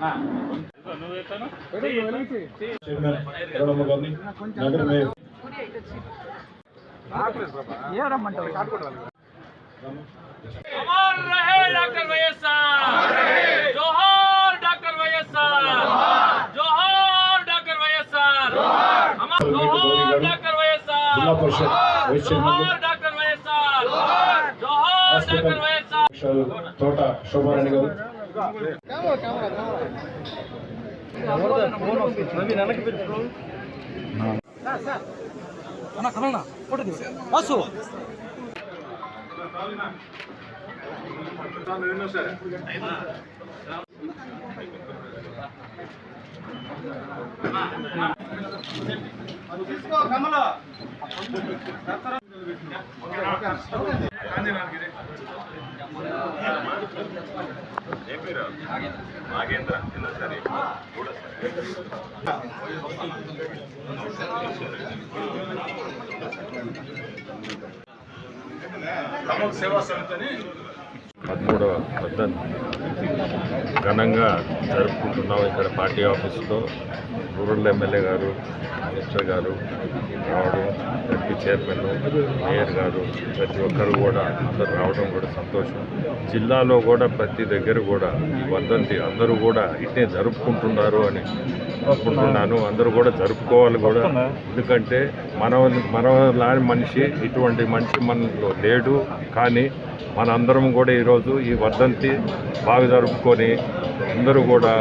अमर रहे डॉक्टर వైఎస్ఆర్ जोहार डॉक्टर వైఎస్ఆర్ जोहार डॉक्टर వైఎస్ఆర్ अमर जोहार डॉक्टर వైఎస్ఆర్ जिला परिषद వైస్ చైర్మన్ डॉक्टर వైఎస్ఆర్ जोहार डॉक्टर వైఎస్ఆర్ తోట శోభారాణి గారు నవి ననకి పెట్టు సార్ అన్న కమలనా ఫోటో తీసి వాసు సేవా సమితిని 13వ వర్ధంతి ఘనంగా జరుపుకుంటున్నాం. ఇక్కడ పార్టీ ఆఫీసులో రూరల్ ఎమ్మెల్యే గారు, మినిస్టర్ గారు రావడం, ఎంపీ చైర్మన్, మేయర్ గారు ప్రతి ఒక్కరు కూడా అందరూ రావడం కూడా సంతోషం. జిల్లాలో కూడా ప్రతి దగ్గర కూడా ఈ వర్ధంతి అందరూ కూడా ఇట్టే జరుపుకుంటున్నారు అని అనుకుంటున్నాను. అందరూ కూడా జరుపుకోవాలి కూడా. ఎందుకంటే మనలాంటి మనిషి ఇటువంటి మనిషి మనలో లేడు. కానీ మనందరం కూడా ఈరోజు ఈ వర్ధంతి బాగా జరుపుకొని అందరూ కూడా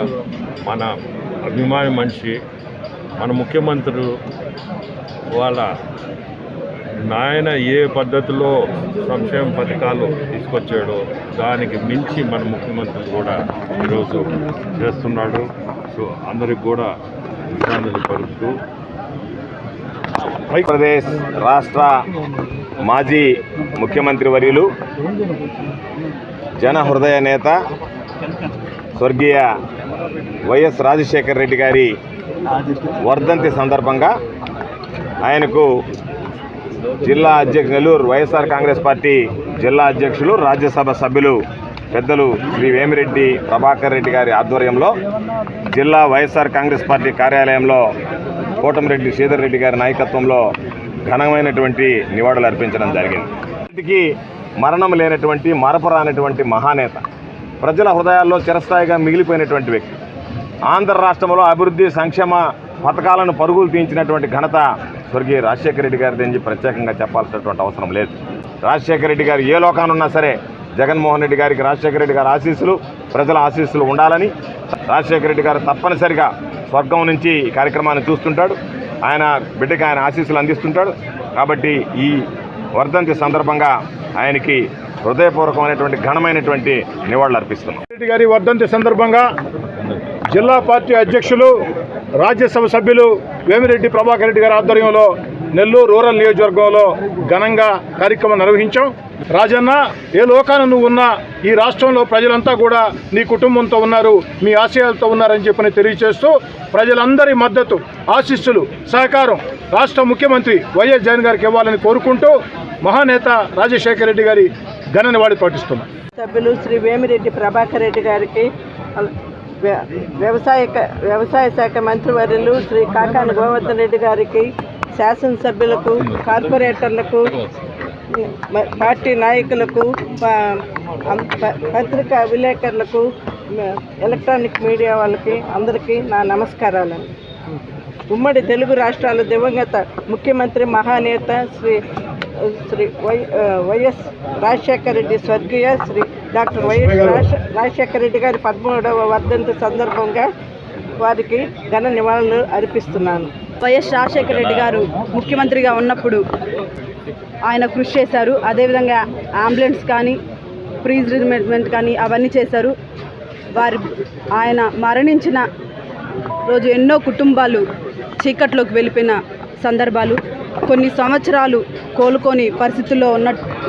మన అభిమాని మనిషి, మన ముఖ్యమంత్రి వాళ్ళ నాయన ఏ పద్ధతిలో సంక్షేమ పథకాలు తీసుకొచ్చాడో దానికి మించి మన ముఖ్యమంత్రి కూడా ఈరోజు చేస్తున్నాడు. సో అందరికి కూడా విధానాలు పరుస్తూ ఆంధ్రప్రదేశ్ రాష్ట్ర మాజీ ముఖ్యమంత్రి వర్యులు, జన హృదయ నేత స్వర్గీయ వైఎస్ రాజశేఖర రెడ్డి గారి వర్ధంతి సందర్భంగా ఆయనకు జిల్లా అధ్యక్షులు, నెల్లూరు వైఎస్ఆర్ కాంగ్రెస్ పార్టీ జిల్లా అధ్యక్షులు, రాజ్యసభ సభ్యులు పెద్దలు శ్రీ వేమిరెడ్డి ప్రభాకర్ రెడ్డి గారి ఆధ్వర్యంలో జిల్లా వైఎస్ఆర్ కాంగ్రెస్ పార్టీ కార్యాలయంలో కోటమిరెడ్డి శ్రీధర్ రెడ్డి గారి నాయకత్వంలో ఘనమైనటువంటి నివాళులు అర్పించడం జరిగింది. వీటికి మరణం లేనటువంటి, మరపురానటువంటి మహానేత, ప్రజల హృదయాల్లో చిరస్థాయిగా మిగిలిపోయినటువంటి వ్యక్తి, ఆంధ్ర రాష్ట్రంలో అభివృద్ధి సంక్షేమ పథకాలను పరుగులు తీయించినటువంటి ఘనత స్వర్గీయ రాజశేఖర రెడ్డి గారిది అని ప్రత్యేకంగా చెప్పాల్సినటువంటి అవసరం లేదు. రాజశేఖర రెడ్డి గారు ఏ లోకానున్నా సరే జగన్మోహన్ రెడ్డి గారికి రాజశేఖర రెడ్డి గారి ఆశీస్సులు, ప్రజల ఆశీస్సులు ఉండాలని, రాజశేఖర రెడ్డి గారు తప్పనిసరిగా స్వర్గం నుంచి ఈ కార్యక్రమాన్ని చూస్తుంటాడు. ఆయన బిడ్డకి ఆయన ఆశీస్సులు అందిస్తుంటాడు. కాబట్టి ఈ వర్ధంతి సందర్భంగా ఆయనకి హృదయపూర్వకమైనటువంటి ఘనమైనటువంటి నివాళులు అర్పిస్తున్నాం. రెడ్డి గారి వర్ధంతి సందర్భంగా జిల్లా పార్టీ అధ్యక్షులు, రాజ్యసభ సభ్యులు వేమిరెడ్డి ప్రభాకర్ రెడ్డి గారి ఆధ్వర్యంలో నెల్లూరు రూరల్ నియోజకవర్గంలో ఘనంగా కార్యక్రమం నిర్వహించాం. రాజన్న, ఏ లోకాన నువ్వు ఉన్నా ఈ రాష్ట్రంలో ప్రజలంతా కూడా నీ కుటుంబంతో ఉన్నారు, మీ ఆశయాలతో ఉన్నారని చెప్పని తెలియజేస్తూ ప్రజలందరి మద్దతు, ఆశీస్సులు, సహకారం రాష్ట్ర ముఖ్యమంత్రి వైఎస్ జగన్ గారికి ఇవ్వాలని కోరుకుంటూ మహానేత రాజశేఖర రెడ్డి గారి ఘన నివాళి పాటిస్తున్నాం. సభ్యులు శ్రీ వేమిరెడ్డి ప్రభాకర్ రెడ్డి గారికి, వ్యవసాయ శాఖ మంత్రివర్యులు శ్రీ కాకాని గోవర్ధన్ రెడ్డి గారికి, శాసనసభ్యులకు, కార్పొరేటర్లకు, పార్టీ నాయకులకు, పత్రికా విలేకరులకు, ఎలక్ట్రానిక్ మీడియా వాళ్ళకి అందరికీ నా నమస్కారాలు. ఉమ్మడి తెలుగు రాష్ట్రాల దివంగత ముఖ్యమంత్రి మహానేత శ్రీ వైఎస్ రాజశేఖర రెడ్డి, స్వర్గీయ శ్రీ డాక్టర్ వైఎస్ రాజశేఖర రెడ్డి గారి 13వ వర్ధంతి సందర్భంగా వారికి ఘన నివాళులు అర్పిస్తున్నాను. వైఎస్ రాజశేఖర రెడ్డి గారు ముఖ్యమంత్రిగా ఉన్నప్పుడు ఆయన కృషి చేశారు. అదేవిధంగా అంబులెన్స్ కానీ, ప్రీజ్ రిమెంట్ కానీ అవన్నీ చేశారు. ఆయన మరణించిన రోజు ఎన్నో కుటుంబాలు చీకట్లోకి వెళ్ళిపోయిన సందర్భాలు, కొన్ని సంవత్సరాలు కోలుకొని పరిస్థితుల్లో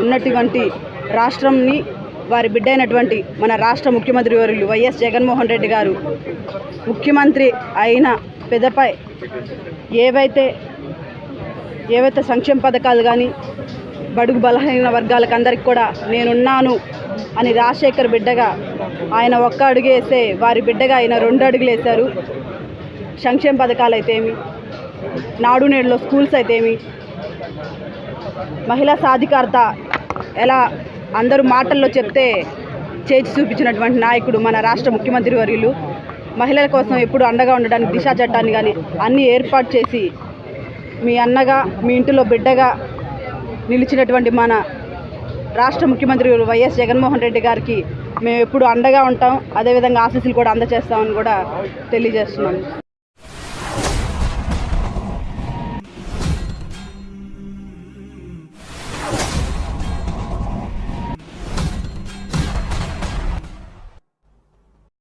ఉన్నటువంటి రాష్ట్రంని వారి బిడ్డ అయినటువంటి మన రాష్ట్ర ముఖ్యమంత్రి వర్యులు వైఎస్ జగన్మోహన్ రెడ్డి గారు ముఖ్యమంత్రి అయిన పెదపై ఏవైతే సంక్షేమ పథకాలు కానీ, బడుగు బలహీన వర్గాలకు అందరికీ కూడా నేనున్నాను అని రాజశేఖర్ బిడ్డగా ఆయన ఒక్క అడుగు వేస్తే వారి బిడ్డగా ఆయన 2 అడుగులు వేశారు. సంక్షేమ పథకాలు అయితేమి, నాడు నేడులో స్కూల్స్ అయితేమి, మహిళా సాధికారత ఎలా అందరూ మాటల్లో చెప్తే చేసి చూపించినటువంటి నాయకుడు మన రాష్ట్ర ముఖ్యమంత్రి వర్యులు. మహిళల కోసం ఎప్పుడు అండగా ఉండడానికి దిశా చట్టాన్ని కానీ అన్నీ ఏర్పాటు చేసి మీ అన్నగా మీ ఇంటిలో బిడ్డగా నిలిచినటువంటి మన రాష్ట్ర ముఖ్యమంత్రి వైఎస్ జగన్మోహన్ రెడ్డి గారికి మేము ఎప్పుడు అండగా ఉంటాం. అదేవిధంగా ఆశీస్సులు కూడా అందజేస్తామని కూడా తెలియజేస్తున్నాను.